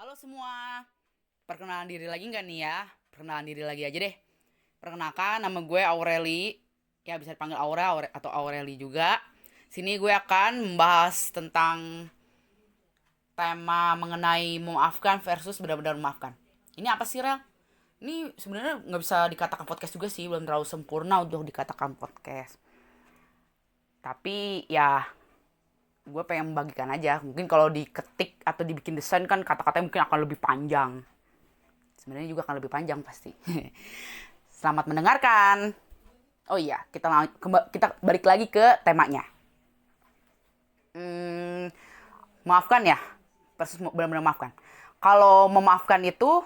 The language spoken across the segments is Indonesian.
Halo semua, perkenalan diri lagi nggak nih ya? Perkenalan diri lagi aja deh. Perkenalkan, nama gue Aureli. Ya bisa dipanggil atau Aureli juga. Sini gue akan membahas tentang tema mengenai memaafkan versus benar-benar memaafkan. Ini apa sih, Rel? Ini sebenarnya nggak bisa dikatakan podcast juga sih, belum terlalu sempurna untuk dikatakan podcast. Tapi ya gue pengen membagikan aja. Mungkin kalau diketik atau dibikin desain kan kata-katanya mungkin akan lebih panjang. Sebenarnya juga akan lebih panjang pasti. Selamat mendengarkan. Oh iya, kita balik lagi ke temanya. Hmm, Maafkan ya, versus benar-benar maafkan. Kalau memaafkan itu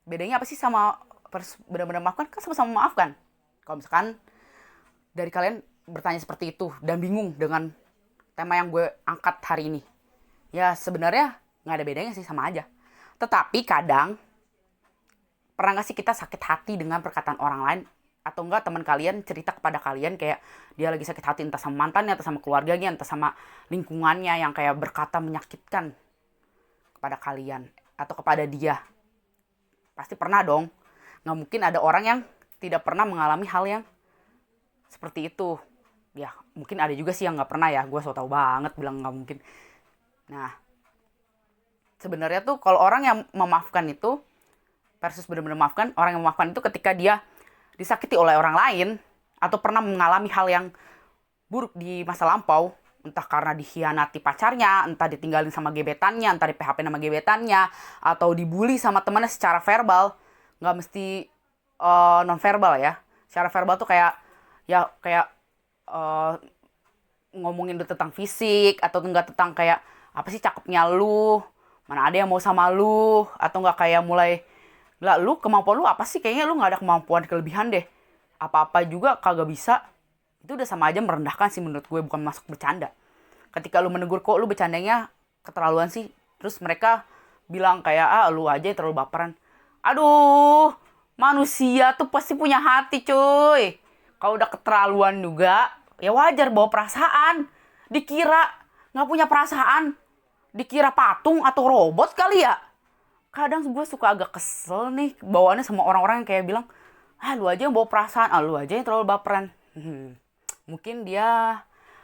bedanya apa sih sama versus benar-benar maafkan? Kan sama-sama memaafkan. Kalau misalkan dari kalian bertanya seperti itu dan bingung dengan tema yang gue angkat hari ini, ya sebenarnya nggak ada bedanya sih, sama aja. Tetapi kadang, pernah gak sih kita sakit hati dengan perkataan orang lain? Atau enggak teman kalian cerita kepada kalian kayak dia lagi sakit hati entah sama mantannya, atau sama keluarganya, entah sama lingkungannya yang kayak berkata menyakitkan kepada kalian atau kepada dia. Pasti pernah dong. Nggak mungkin ada orang yang tidak pernah mengalami hal yang seperti itu. Ya mungkin ada juga sih yang nggak pernah ya. Gue so tau banget bilang nggak mungkin. Nah, sebenarnya tuh kalau orang yang memaafkan itu versus benar-benar memaafkan, orang yang memaafkan itu ketika dia disakiti oleh orang lain atau pernah mengalami hal yang buruk di masa lampau, entah karena dikhianati pacarnya, entah ditinggalin sama gebetannya, entah di PHP sama gebetannya, atau dibully sama temannya secara verbal. Nggak mesti non verbal ya. Secara verbal tuh kayak eh, ngomongin tentang fisik, atau enggak tentang kayak apa sih cakepnya lu, mana ada yang mau sama lu, atau enggak kayak mulai, lah lu kemampuan lu apa sih, kayaknya lu nggak ada kemampuan kelebihan deh, apa-apa juga kagak bisa. Itu udah sama aja merendahkan sih menurut gue, bukan masuk bercanda. Ketika lu menegur, kok lu bercandanya keterlaluan sih, terus mereka bilang kayak, ah lu aja yang terlalu baperan. Aduh, manusia tuh pasti punya hati cuy. Kalau udah keterlaluan juga, ya wajar bawa perasaan. Dikira nggak punya perasaan, dikira patung atau robot kali ya. Kadang gue suka agak kesel nih bawaannya sama orang-orang yang kayak bilang, ah lu aja yang bawa perasaan, ah lu aja yang terlalu baperan. Mungkin dia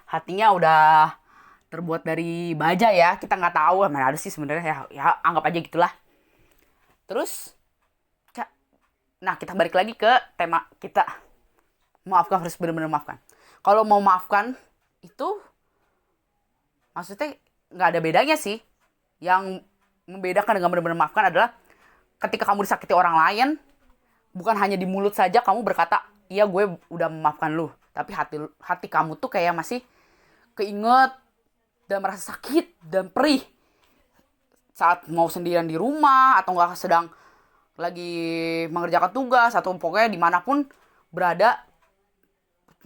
hatinya udah terbuat dari baja ya, kita nggak tahu, mana ada sih sebenarnya, ya anggap aja gitulah. Terus nah kita balik lagi ke tema kita, maafkan harus benar-benar maafkan. Kalau mau maafkan itu maksudnya nggak ada bedanya sih. Yang membedakan dengan benar-benar maafkan adalah ketika kamu disakiti orang lain, bukan hanya di mulut saja kamu berkata, iya gue udah memaafkan lu, tapi hati hati kamu tuh kayak masih keinget dan merasa sakit dan perih saat mau sendirian di rumah, atau nggak sedang lagi mengerjakan tugas, atau pokoknya dimanapun berada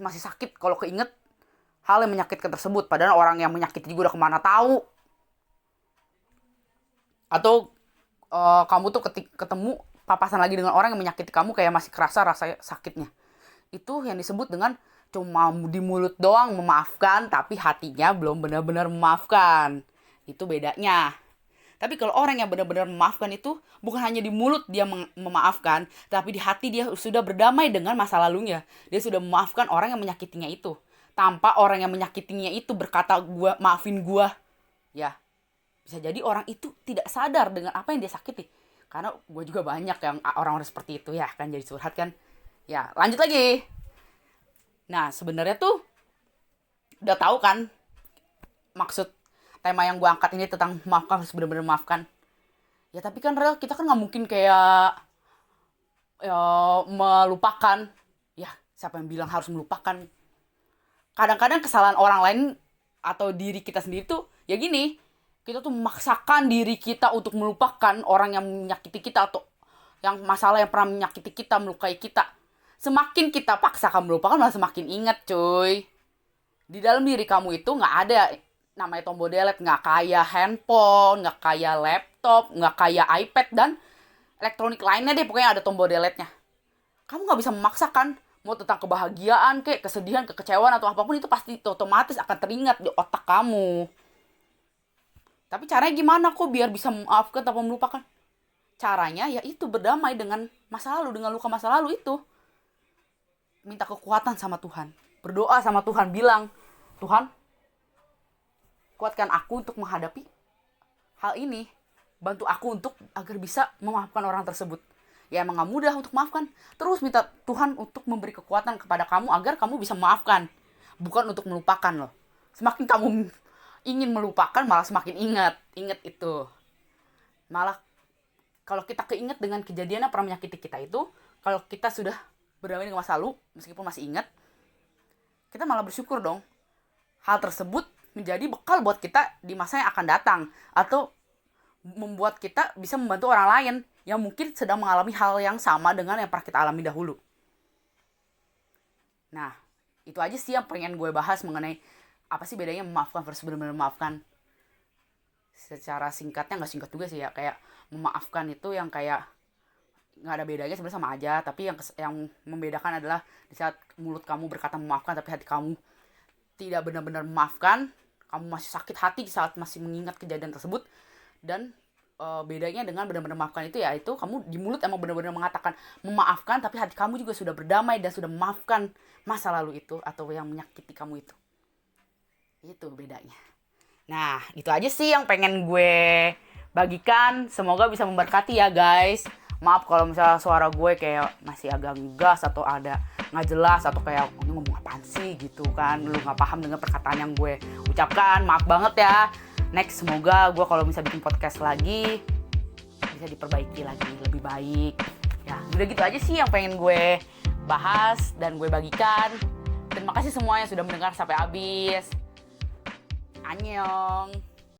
masih sakit kalau keinget hal yang menyakitkan tersebut, padahal orang yang menyakiti juga udah kemana tahu. Atau kamu tuh ketemu papasan lagi dengan orang yang menyakiti kamu, kayak masih kerasa rasa sakitnya. Itu yang disebut dengan cuma di mulut doang memaafkan, tapi hatinya belum benar-benar memaafkan. Itu bedanya. Tapi kalau orang yang benar-benar memaafkan itu bukan hanya di mulut dia memaafkan, tapi di hati dia sudah berdamai dengan masa lalunya. Dia sudah memaafkan orang yang menyakitinya itu. Tanpa orang yang menyakitinya itu berkata, gua maafin gua. Ya, bisa jadi orang itu tidak sadar dengan apa yang dia sakiti. Karena gue juga banyak yang orang-orang seperti itu ya, kan jadi curhat kan. Ya, lanjut lagi. Nah, sebenarnya tuh udah tahu kan maksud tema yang gue angkat ini tentang maafkan, harus benar-benar maafkan. Ya tapi kan real, kita kan nggak mungkin kayak ya, melupakan. Ya, siapa yang bilang harus melupakan? Kadang-kadang kesalahan orang lain atau diri kita sendiri tuh ya gini, kita tuh memaksakan diri kita untuk melupakan orang yang menyakiti kita, atau yang masalah yang pernah menyakiti kita, melukai kita. Semakin kita paksakan melupakan, malah semakin ingat cuy. Di dalam diri kamu itu nggak ada namanya tombol delete, nggak kayak handphone, nggak kayak laptop, nggak kayak iPad dan elektronik lainnya deh, pokoknya ada tombol delete-nya. Kamu nggak bisa memaksakan, mau tentang kebahagiaan kayak kesedihan, kekecewaan atau apapun, itu pasti otomatis akan teringat di otak kamu. Tapi caranya gimana kok biar bisa memaafkan tanpa melupakan? Caranya yaitu berdamai dengan masa lalu, dengan luka masa lalu itu. Minta kekuatan sama Tuhan. Berdoa sama Tuhan, bilang, Tuhan, kuatkan aku untuk menghadapi hal ini. Bantu aku untuk agar bisa memaafkan orang tersebut. Ya emang gak mudah untuk maafkan. Terus minta Tuhan untuk memberi kekuatan kepada kamu agar kamu bisa memaafkan. Bukan untuk melupakan loh. Semakin kamu ingin melupakan malah semakin ingat itu. Malah kalau kita keinget dengan kejadian yang pernah menyakiti kita itu, kalau kita sudah berdamai dengan masa lalu meskipun masih ingat, kita malah bersyukur dong. Hal tersebut menjadi bekal buat kita di masa yang akan datang, atau membuat kita bisa membantu orang lain yang mungkin sedang mengalami hal yang sama dengan yang pernah kita alami dahulu. Nah, itu aja sih yang pengen gue bahas mengenai apa sih bedanya memaafkan versus benar-benar memaafkan. Secara singkatnya, nggak singkat juga sih ya, kayak memaafkan itu yang kayak nggak ada bedanya, sebenarnya sama aja, tapi yang membedakan adalah di saat mulut kamu berkata memaafkan tapi hati kamu tidak benar-benar memaafkan, kamu masih sakit hati di saat masih mengingat kejadian tersebut. Dan bedanya dengan benar-benar memaafkan itu yaitu kamu di mulut emang benar-benar mengatakan memaafkan, tapi hati kamu juga sudah berdamai dan sudah memaafkan masa lalu itu atau yang menyakiti kamu itu. Itu bedanya. Nah, itu aja sih yang pengen gue bagikan. Semoga bisa memberkati ya guys. Maaf kalau misalnya suara gue kayak masih agak ngegas atau ada nggak jelas atau kayak ngomong apaan sih gitu kan. Lu nggak paham dengan perkataan yang gue ucapkan. Maaf banget ya. Next, semoga gue kalau bisa bikin podcast lagi bisa diperbaiki lagi lebih baik. Ya, udah gitu aja sih yang pengen gue bahas dan gue bagikan. Terima kasih semua yang sudah mendengar sampai habis. Annyeong.